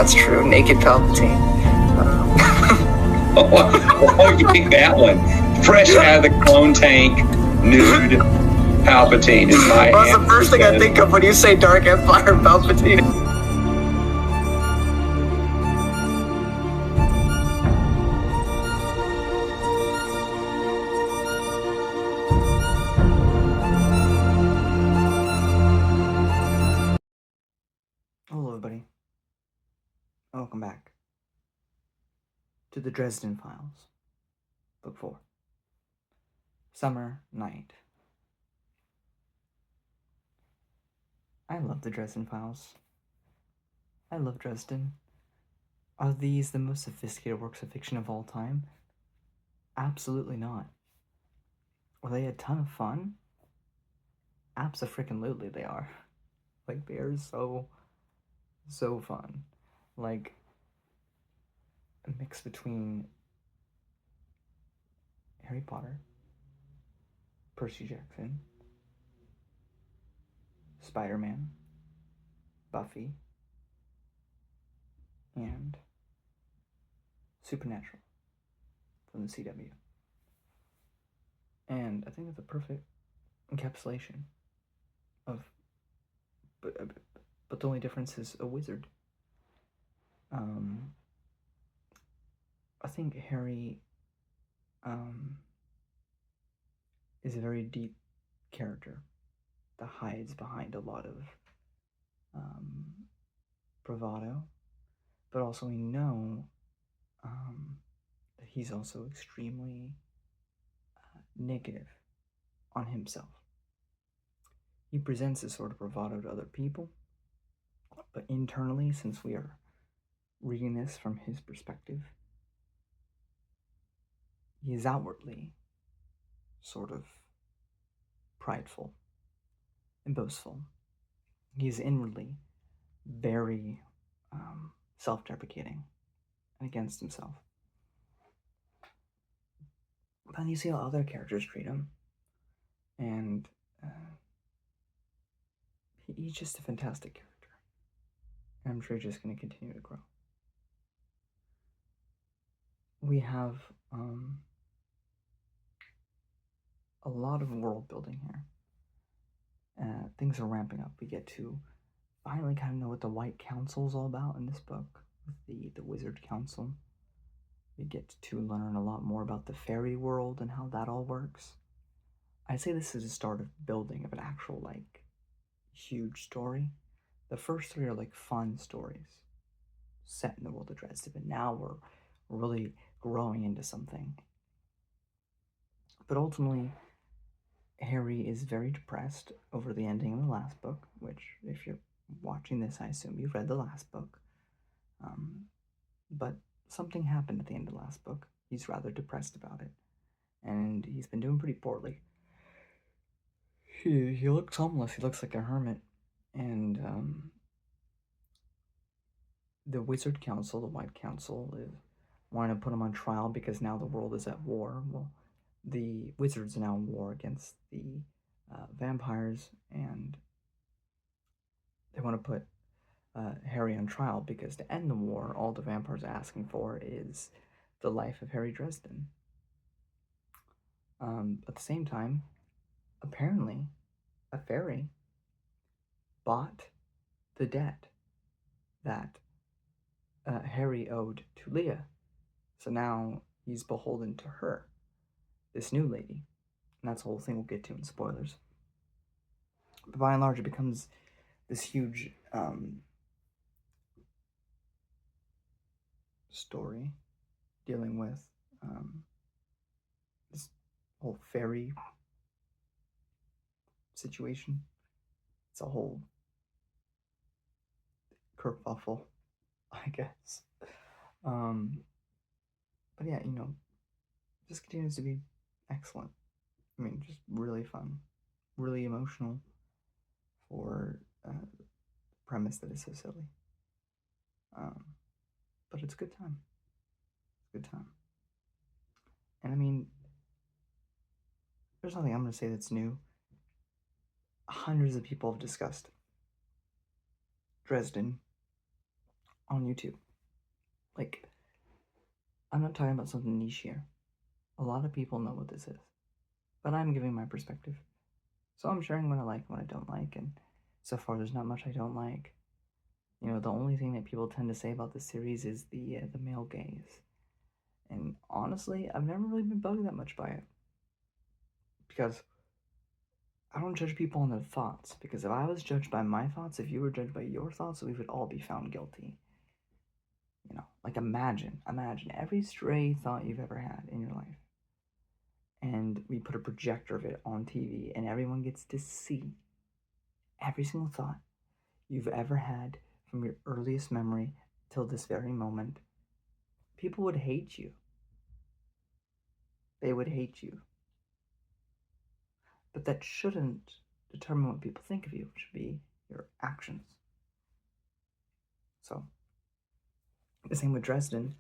that's true. Naked Palpatine. Oh, you pick that one. Fresh out of the clone tank, nude Palpatine is my Well, that's the first thing I think of when you say Dark Empire Palpatine. Hello, everybody. Welcome back to the Dresden Files, Book 4. Summer Night. I love the Dresden Files. I love Dresden. Are these the most sophisticated works of fiction of all time? Absolutely not. Were they a ton of fun? Abso-freaking-lutely they are. Like, they are so fun. Like, a mix between Harry Potter, Percy Jackson, Spider-Man, Buffy, and Supernatural from the CW. And I think it's a perfect encapsulation of, but the only difference is a wizard. I think Harry is a very deep character that hides behind a lot of bravado, but also we know that he's also extremely negative on himself. He presents this sort of bravado to other people, but internally, since we are reading this from his perspective, he is outwardly sort of prideful and boastful. He is inwardly very self-deprecating and against himself. But then you see how other characters treat him, and he's just a fantastic character. And I'm sure he's just going to continue to grow. We have a lot of world building here. Things are ramping up. We get to finally kind of know what the White Council is all about in this book, with the Wizard Council. We get to learn a lot more about the fairy world and how that all works. I'd say this is the start of building of an actual, like, huge story. The first three are like fun stories set in the world of Dresden, but now we're really growing into something. But ultimately, Harry is very depressed over the ending of the last book, which, if you're watching this, I assume you've read the last book. But something happened at the end of the last book. He's rather depressed about it, and he's been doing pretty poorly. He looks homeless. He looks like a hermit, and the Wizard Council, the White Council, is wanting to put him on trial because now the world is at war. Well, the wizards are now in war against the vampires, and they want to put Harry on trial because to end the war, all the vampires are asking for is the life of Harry Dresden. At the same time, apparently, a fairy bought the debt that Harry owed to Leah. So now he's beholden to her, this new lady. And that's the whole thing we'll get to in spoilers. But by and large, it becomes this huge story dealing with this whole fairy situation. It's a whole kerfuffle, I guess. But yeah, this continues to be excellent. I mean, just really fun, really emotional for the premise that is so silly. But it's a good time. It's a good time. And I mean, there's nothing I'm going to say that's new. Hundreds of people have discussed Dresden on YouTube. Like, I'm not talking about something niche here. A lot of people know what this is, but I'm giving my perspective. So I'm sharing what I like and what I don't like, and so far there's not much I don't like. You know, the only thing that people tend to say about this series is the male gaze, and honestly, I've never really been bugged that much by it because I don't judge people on their thoughts. Because if I was judged by my thoughts, if you were judged by your thoughts, we would all be found guilty. You know, like imagine every stray thought you've ever had in your life, and we put a projector of it on TV, and everyone gets to see every single thought you've ever had from your earliest memory till this very moment. People would hate you. They would hate you. But that shouldn't determine what people think of you. It should be your actions. So, the same with Dresden.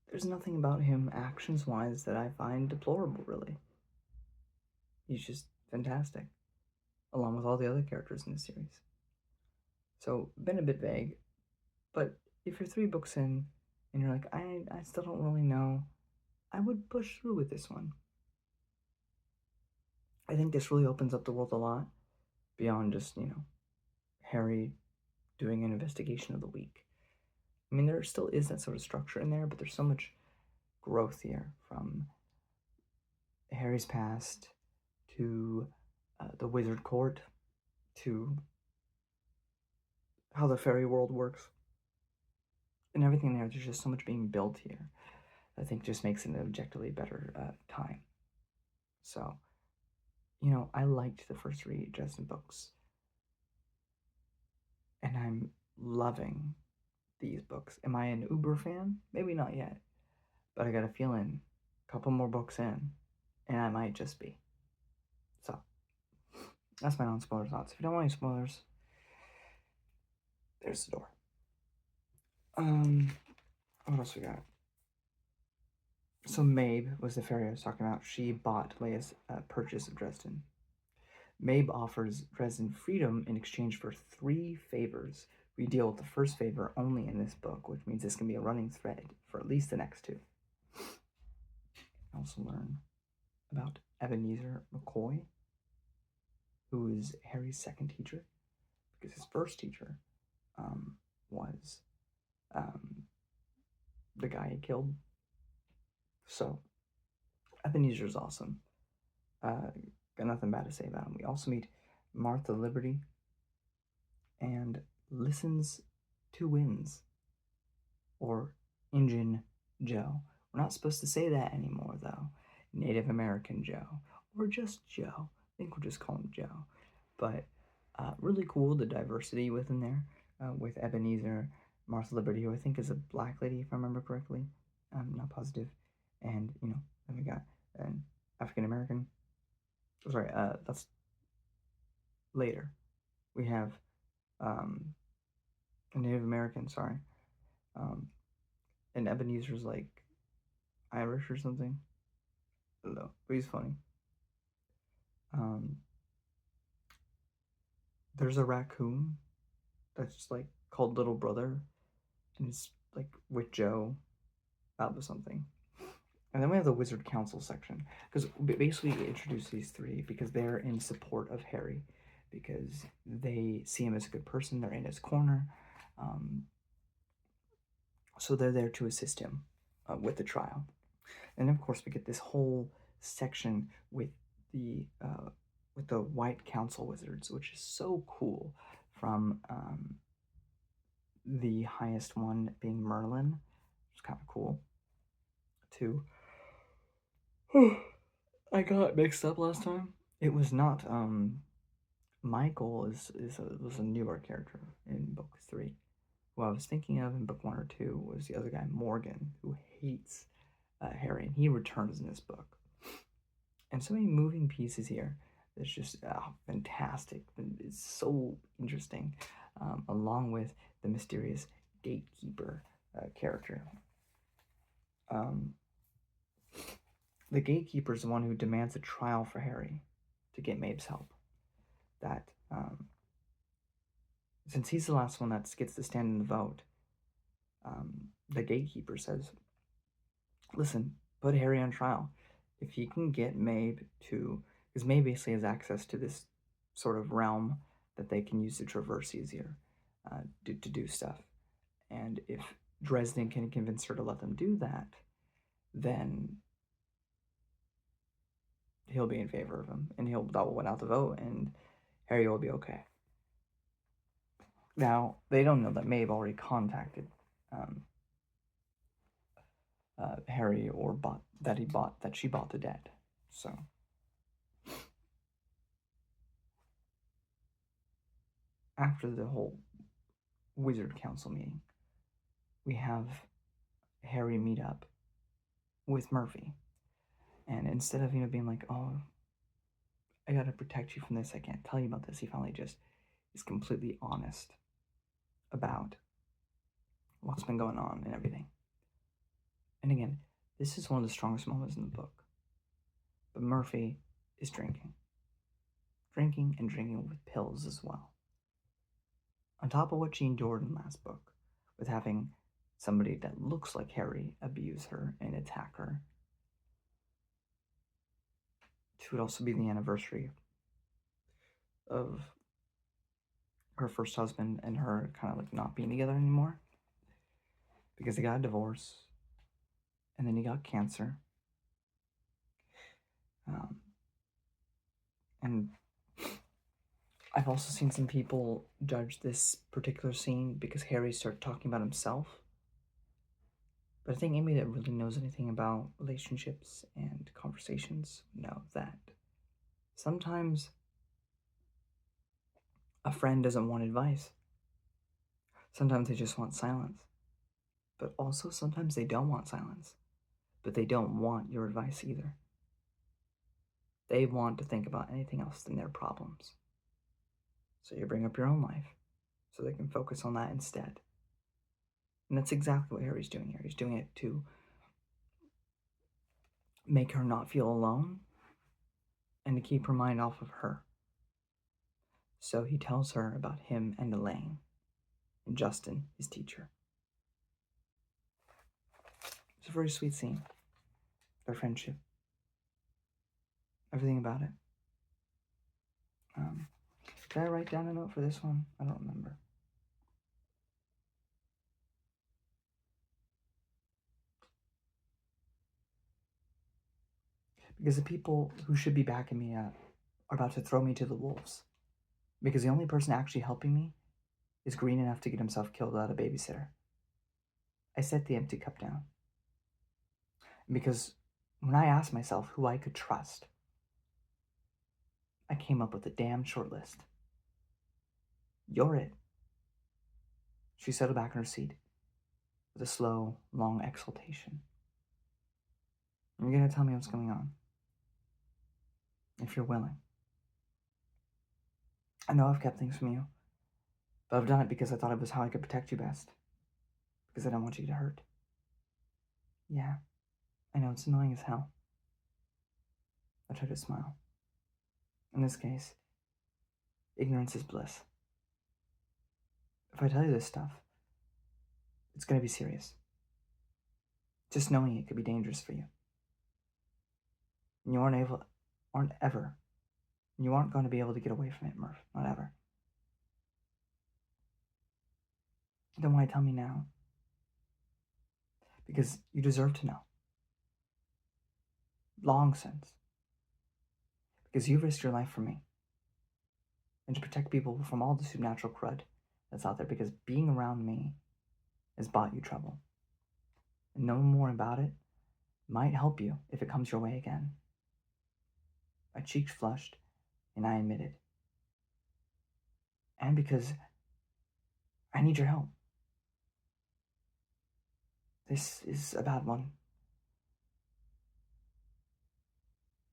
There's nothing about him actions-wise that I find deplorable, really. He's just fantastic, along with all the other characters in the series. So, been a bit vague, but if you're 3 books in and you're like, I still don't really know, I would push through with this one. I think this really opens up the world a lot beyond just, Harry doing an investigation of the week. I mean, there still is that sort of structure in there, but there's so much growth here from Harry's past to the wizard court to how the fairy world works and everything there. There's just so much being built here. I think just makes it an objectively better time. So, I liked the first 3 Dresden books, and I'm loving these books. Am I an uber fan? Maybe not yet, but I got a feeling a couple more books in, and I might just be. So, that's my non-spoiler thoughts. If you don't want any spoilers, there's the door. What else we got? So Mabe was the fairy I was talking about. She bought Leia's purchase of Dresden. Mabe offers Dresden freedom in exchange for 3 favors. We deal with the first favor only in this book, which means this can be a running thread for at least the next 2. Also learn about Ebenezer McCoy, who is Harry's second teacher, because his first teacher was the guy he killed. So Ebenezer's awesome. Got nothing bad to say about him. We also meet Martha Liberty and Listens to Wins, or Injun Joe. We're not supposed to say that anymore, though. Native American Joe, or just Joe. I think we'll just call him Joe. But really cool, the diversity within there, with Ebenezer, Martha Liberty, who I think is a black lady, if I remember correctly. I'm not positive. And, then we got an African American. Sorry, that's later. We have a Native American, sorry. And Ebenezer's like Irish or something. I don't know, but he's funny. There's a raccoon that's like called Little Brother, and it's like with Joe. That was something. And then we have the Wizard Council section, because basically we introduce these 3 because they're in support of Harry, because they see him as a good person, they're in his corner, so they're there to assist him with the trial. And of course we get this whole section with the White Council wizards, which is so cool, from the highest one being Merlin, which is kind of cool, to I got mixed up last time. It was not Michael was a newer character in book 3. Who I was thinking of in book 1 or 2 was the other guy, Morgan, who hates Harry, and he returns in this book. And so many moving pieces here. It's just fantastic. It's so interesting, along with the mysterious gatekeeper character. The gatekeeper is the one who demands a trial for Harry to get Mabe's help. That, since he's the last one that gets to stand in the vote, the gatekeeper says, listen, put Harry on trial. If he can get Mabe to, because Mabe basically has access to this sort of realm that they can use to traverse easier, to do stuff. And if Dresden can convince her to let them do that, then he'll be in favor of him, and that will win out the vote, and Harry will be okay. Now they don't know that Mabe already contacted Harry, or she bought the debt. So after the whole Wizard Council meeting, we have Harry meet up with Murphy, and instead of being like, oh, I gotta protect you from this, I can't tell you about this, he finally just is completely honest about what's been going on and everything. And again, this is one of the strongest moments in the book. But Murphy is drinking and drinking with pills as well. On top of what she endured in the last book, with having somebody that looks like Harry abuse her and attack her. It would also be the anniversary of her first husband and her kind of like not being together anymore, because they got a divorce and then he got cancer. And I've also seen some people judge this particular scene because Harry started talking about himself. But I think anybody that really knows anything about relationships and conversations know that sometimes a friend doesn't want advice. Sometimes they just want silence. But also sometimes they don't want silence. But they don't want your advice either. They want to think about anything else than their problems. So you bring up your own life so they can focus on that instead. And that's exactly what Harry's doing here. He's doing it to make her not feel alone and to keep her mind off of her. So he tells her about him and Elaine and Justin, his teacher. It's a very sweet scene. Their friendship. Everything about it. Did I write down a note for this one? I don't remember. Because the people who should be backing me up are about to throw me to the wolves. Because the only person actually helping me is green enough to get himself killed without a babysitter. I set the empty cup down. Because when I asked myself who I could trust, I came up with a damn short list. You're it. She settled back in her seat with a slow, long exhaltation. You're going to tell me what's going on. If you're willing. I know I've kept things from you, but I've done it because I thought it was how I could protect you best. Because I don't want you to hurt. Yeah, I know it's annoying as hell. I try to smile. In this case, ignorance is bliss. If I tell you this stuff, it's going to be serious. Just knowing it could be dangerous for you. And you aren't going to be able to get away from it, Murph. Not ever. Then why tell me now? Because you deserve to know. Long since. Because you risked your life for me. And to protect people from all the supernatural crud that's out there, because being around me has bought you trouble. And knowing more about it might help you if it comes your way again. My cheeks flushed, and I admitted. And because I need your help. This is a bad one.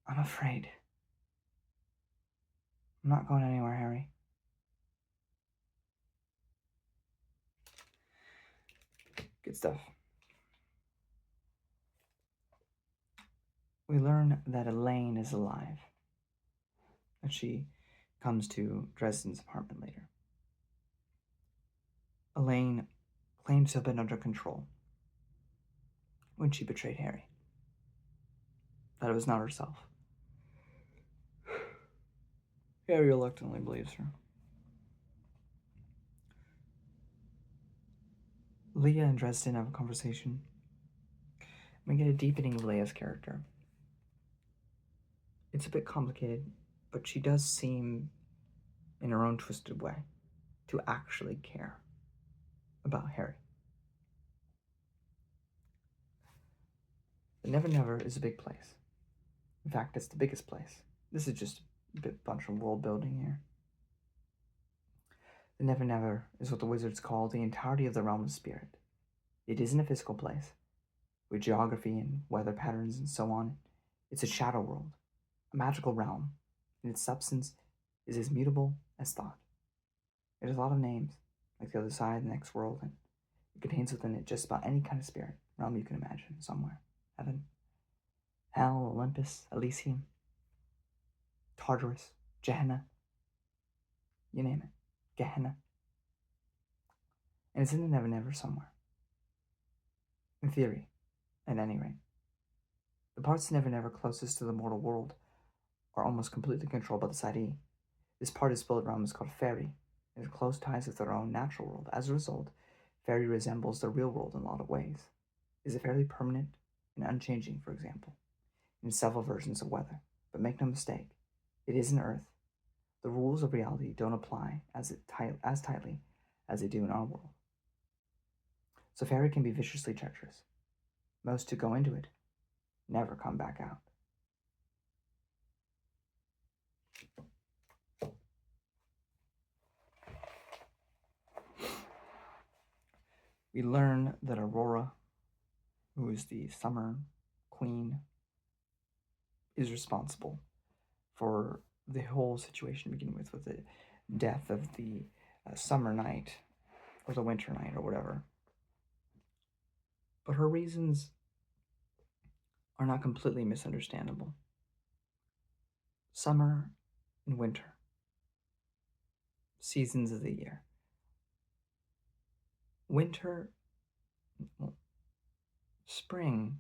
I'm afraid. I'm not going anywhere, Harry. Good stuff. We learn that Elaine is alive. And she comes to Dresden's apartment later. Elaine claimed to have been under control when she betrayed Harry. That it was not herself. Harry reluctantly believes her. Leah and Dresden have a conversation. We get a deepening of Leia's character. It's a bit complicated, but she does seem, in her own twisted way, to actually care about Harry. The Never Never is a big place. In fact, it's the biggest place. This is just a bunch of world building here. The Never Never is what the wizards call the entirety of the realm of spirit. It isn't a physical place, with geography and weather patterns and so on. It's a shadow world, a magical realm, and its substance is as mutable as thought. It has a lot of names, like the other side, the next world, and it contains within it just about any kind of spirit realm you can imagine somewhere. Heaven, hell, Olympus, Elysium, Tartarus, Gehenna, you name it, Gehenna. And it's in the Never Never somewhere. In theory, at any rate. The parts of Never Never closest to the mortal world are almost completely controlled by the Side. This part of the spirit realm is called Fairy. It has close ties with their own natural world. As a result, Fairy resembles the real world in a lot of ways. It is fairly permanent and unchanging, for example, in several versions of weather. But make no mistake, it isn't Earth. The rules of reality don't apply as tightly as they do in our world. So Fairy can be viciously treacherous. Most who go into it never come back out. We learn that Aurora, who is the summer queen, is responsible for the whole situation to begin with the death of the summer night, or the winter night, or whatever. But her reasons are not completely misunderstandable. Summer and winter, seasons of the year. Winter, well, spring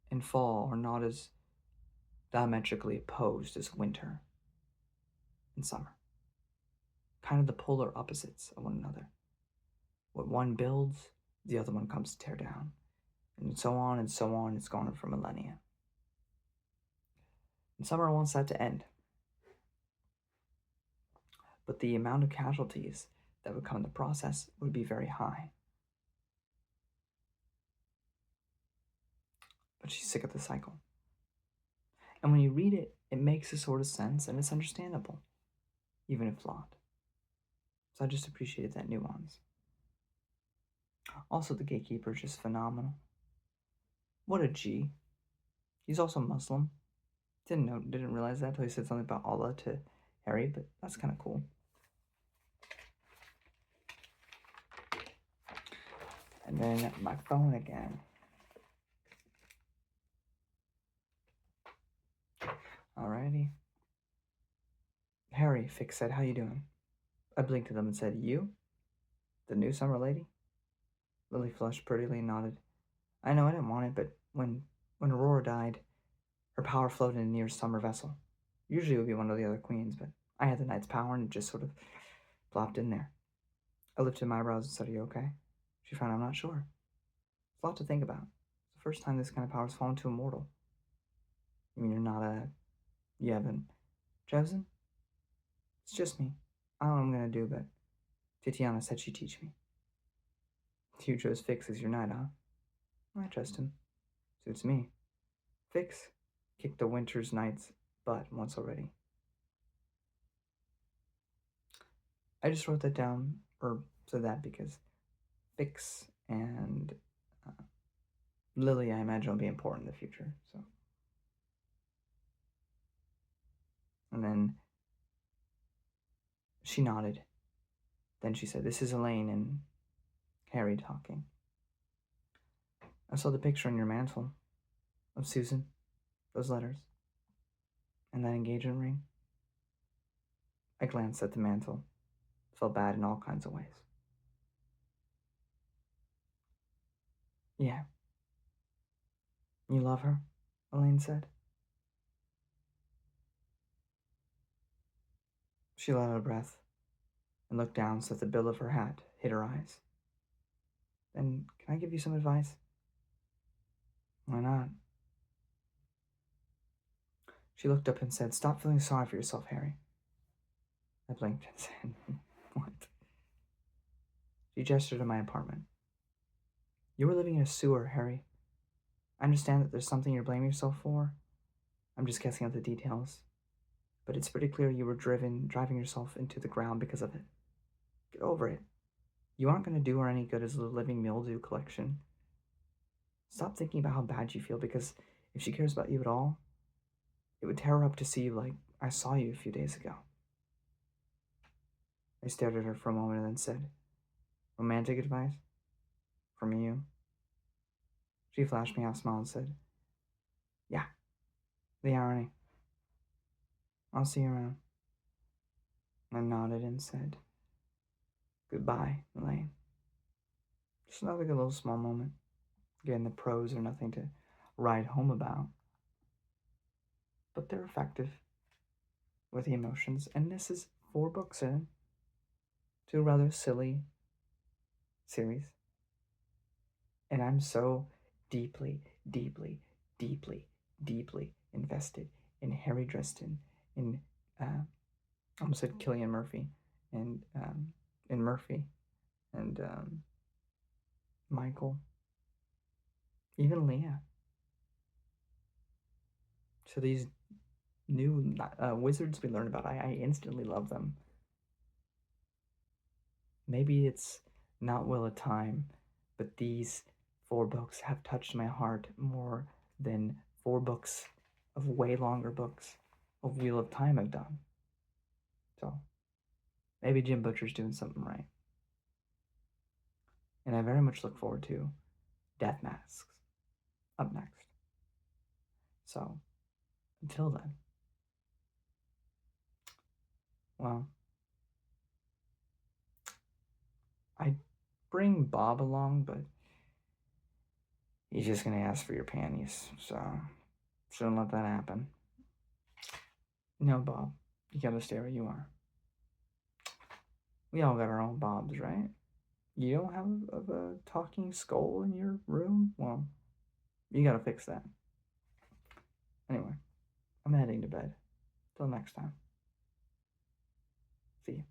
and fall are not as diametrically opposed as winter and summer. Kind of the polar opposites of one another. What one builds, the other one comes to tear down. And so on and so on. It's gone on for millennia. And summer wants that to end. But the amount of casualties that would come in the process would be very high. But she's sick of the cycle. And when you read it, it makes a sort of sense and it's understandable, even if flawed. So I just appreciated that nuance. Also, the gatekeeper is just phenomenal. What a G. He's also Muslim. Didn't realize that until he said something about Allah to Harry, but that's kind of cool. And then my phone again. Alrighty. Harry, Fix said, how you doing? I blinked at them and said, you? The new summer lady? Lily flushed prettily and nodded. I know I didn't want it, but when Aurora died, her power flowed in a near summer vessel. Usually it would be one of the other queens, but I had the knight's power and it just sort of plopped in there. I lifted my eyebrows and said, are you okay? She found I'm not sure. It's a lot to think about. It's the first time this kind of power's fallen to a mortal. You mean you haven't chosen? It's just me. I don't know what I'm gonna do, but Titiana said she'd teach me. You chose Fix as your knight, huh? I trust him. Suits me. Fix kicked the winter's knight's butt once already. I just wrote that down, or said that because Fix and Lily, I imagine, will be important in the future. So, and then she nodded. Then she said, "This is Elaine and Harry talking. I saw the picture on your mantle of Susan, those letters, and that engagement ring." I glanced at the mantle, felt bad in all kinds of ways. Yeah. You love her? Elaine said. She let out a breath and looked down so that the bill of her hat hit her eyes. Then, can I give you some advice? Why not? She looked up and said, Stop feeling sorry for yourself, Harry. I blinked and said, What? She gestured to my apartment. You were living in a sewer, Harry. I understand that there's something you're blaming yourself for. I'm just guessing at the details. But it's pretty clear you were driving yourself into the ground because of it. Get over it. You aren't going to do her any good as a living mildew collection. Stop thinking about how bad you feel, because if she cares about you at all, it would tear her up to see you like I saw you a few days ago. I stared at her for a moment and then said, Romantic advice? From you? She flashed me half a smile and said, Yeah, the irony. I'll see you around. I nodded and said, Goodbye, Elaine. Just another good little small moment. Again, the pros are nothing to write home about, but they're effective with the emotions. And this is 4 books in to a rather silly series. And I'm so deeply, deeply, deeply, deeply invested in Harry Dresden, in I almost said Killian Murphy, and in Murphy, and Michael, even Leah. So these new wizards we learn about, I instantly love them. Maybe it's not Will of Time, but these 4 books have touched my heart more than 4 books of way longer books of Wheel of Time have done. So maybe Jim Butcher's doing something right. And I very much look forward to Death Masks up next. So until then, well, I bring Bob along, but he's just gonna ask for your panties, so shouldn't let that happen. No, Bob, you gotta stay where you are. We all got our own Bobs, right? You don't have a talking skull in your room? Well, you gotta fix that. Anyway, I'm heading to bed. Till next time. See you.